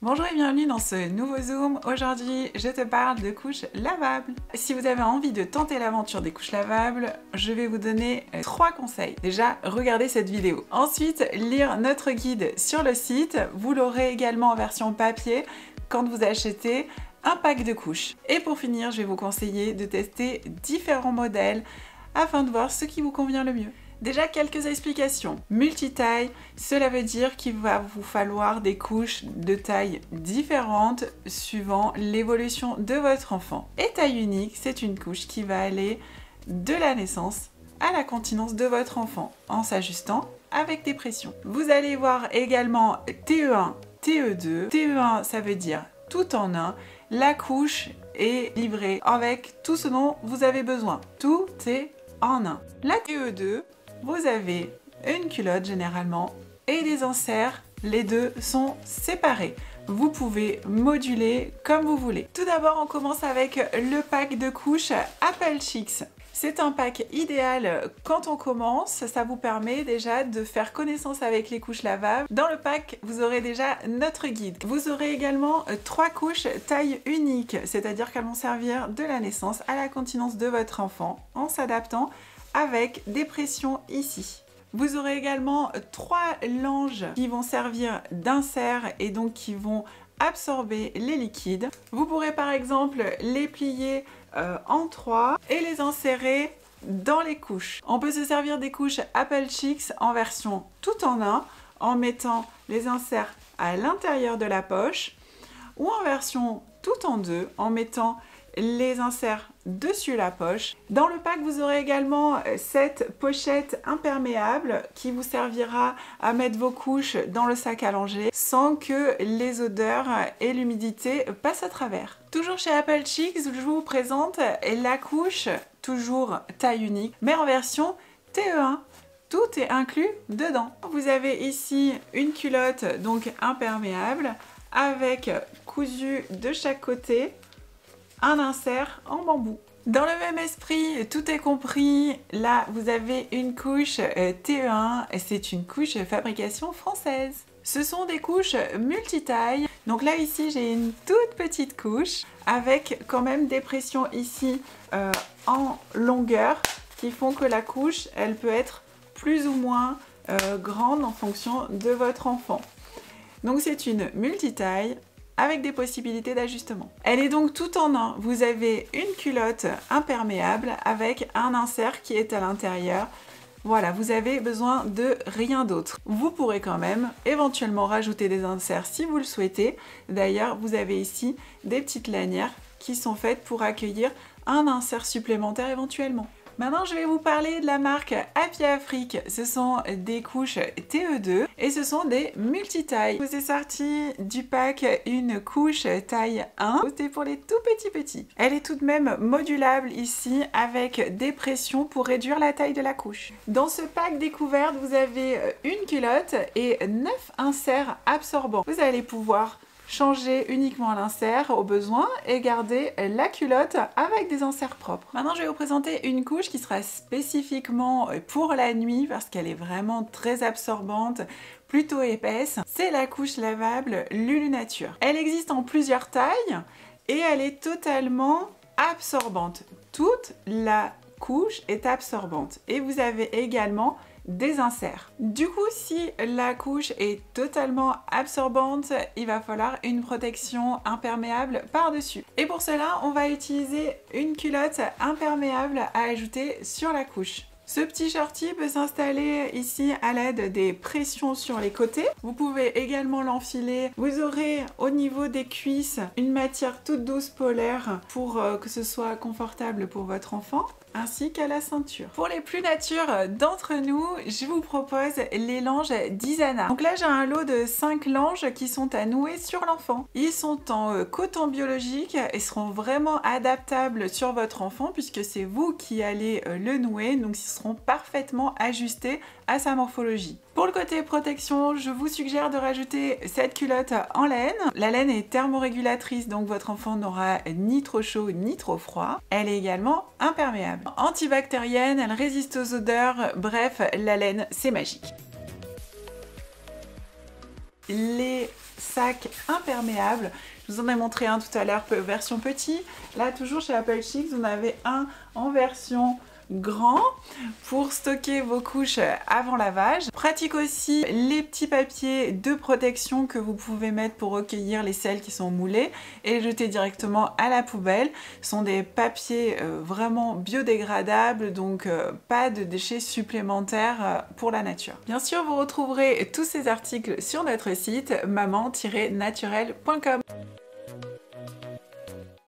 Bonjour et bienvenue dans ce nouveau Zoom. Aujourd'hui, je te parle de couches lavables. Si vous avez envie de tenter l'aventure des couches lavables, je vais vous donner 3 conseils. Déjà, regardez cette vidéo. Ensuite, lire notre guide sur le site. Vous l'aurez également en version papier quand vous achetez un pack de couches. Et pour finir, je vais vous conseiller de tester différents modèles afin de voir ce qui vous convient le mieux. Déjà quelques explications. Multitaille, cela veut dire qu'il va vous falloir des couches de taille différentes suivant l'évolution de votre enfant. Et taille unique, c'est une couche qui va aller de la naissance à la continence de votre enfant en s'ajustant avec des pressions. Vous allez voir également TE1, TE2. TE1, ça veut dire tout en un. La couche est livrée avec tout ce dont vous avez besoin. Tout est en un. La TE2, vous avez une culotte généralement et des inserts, les deux sont séparés. Vous pouvez moduler comme vous voulez. Tout d'abord, on commence avec le pack de couches Apple Chicks. C'est un pack idéal quand on commence, ça vous permet déjà de faire connaissance avec les couches lavables. Dans le pack, vous aurez déjà notre guide. Vous aurez également 3 couches taille unique, c'est-à-dire qu'elles vont servir de la naissance à la continence de votre enfant en s'adaptant avec des pressions ici. Vous aurez également 3 langes qui vont servir d'insert et donc qui vont absorber les liquides. Vous pourrez par exemple les plier en 3 et les insérer dans les couches. On peut se servir des couches Apple Chicks en version tout en un en mettant les inserts à l'intérieur de la poche ou en version tout en deux en mettant les inserts dessus la poche. Dans le pack, vous aurez également cette pochette imperméable qui vous servira à mettre vos couches dans le sac à langer sans que les odeurs et l'humidité passent à travers. Toujours chez Apple Chicks, je vous présente la couche, toujours taille unique, mais en version TE1. Tout est inclus dedans. Vous avez ici une culotte donc imperméable avec cousu de chaque côté un insert en bambou. Dans le même esprit, tout est compris. Là, vous avez une couche TE1 et c'est une couche fabrication française. Ce sont des couches multitailles. Donc là, ici, j'ai une toute petite couche avec quand même des pressions ici en longueur qui font que la couche, elle peut être plus ou moins grande en fonction de votre enfant. Donc c'est une multitaille avec des possibilités d'ajustement. Elle est donc tout en un. Vous avez une culotte imperméable avec un insert qui est à l'intérieur. Voilà, vous avez besoin de rien d'autre. Vous pourrez quand même éventuellement rajouter des inserts si vous le souhaitez. D'ailleurs, vous avez ici des petites lanières qui sont faites pour accueillir un insert supplémentaire éventuellement. Maintenant, je vais vous parler de la marque Happy Afrique. Ce sont des couches TE2 et ce sont des multitailles. Je vous ai sorti du pack une couche taille 1. C'était pour les tout petits. Elle est tout de même modulable ici avec des pressions pour réduire la taille de la couche. Dans ce pack découverte, vous avez une culotte et 9 inserts absorbants. Vous allez pouvoir changer uniquement l'insert au besoin et garder la culotte avec des inserts propres. Maintenant, je vais vous présenter une couche qui sera spécifiquement pour la nuit parce qu'elle est vraiment très absorbante, plutôt épaisse. C'est la couche lavable Lulu Nature. Elle existe en plusieurs tailles et elle est totalement absorbante. Toute la couche est absorbante et vous avez également des inserts. Du coup, si la couche est totalement absorbante, il va falloir une protection imperméable par-dessus. Et pour cela, on va utiliser une culotte imperméable à ajouter sur la couche. Ce petit shorty peut s'installer ici à l'aide des pressions sur les côtés. Vous pouvez également l'enfiler. Vous aurez au niveau des cuisses une matière toute douce polaire pour que ce soit confortable pour votre enfant, ainsi qu'à la ceinture. Pour les plus natures d'entre nous, je vous propose les langes d'Isana. Donc là, j'ai un lot de 5 langes qui sont à nouer sur l'enfant. Ils sont en coton biologique et seront vraiment adaptables sur votre enfant puisque c'est vous qui allez le nouer, donc ils seront parfaitement ajustés à sa morphologie. Pour le côté protection, je vous suggère de rajouter cette culotte en laine. La laine est thermorégulatrice, donc votre enfant n'aura ni trop chaud ni trop froid. Elle est également imperméable. Antibactérienne, elle résiste aux odeurs, bref, la laine, c'est magique. les sacs imperméables. Je vous en ai montré un tout à l'heure, version petit. Là, toujours chez Apple Chic, vous en avez un en version grand pour stocker vos couches avant lavage. Pratique aussi les petits papiers de protection que vous pouvez mettre pour recueillir les selles qui sont moulées et les jeter directement à la poubelle. Ce sont des papiers vraiment biodégradables, donc pas de déchets supplémentaires pour la nature. Bien sûr, vous retrouverez tous ces articles sur notre site maman-naturelle.com.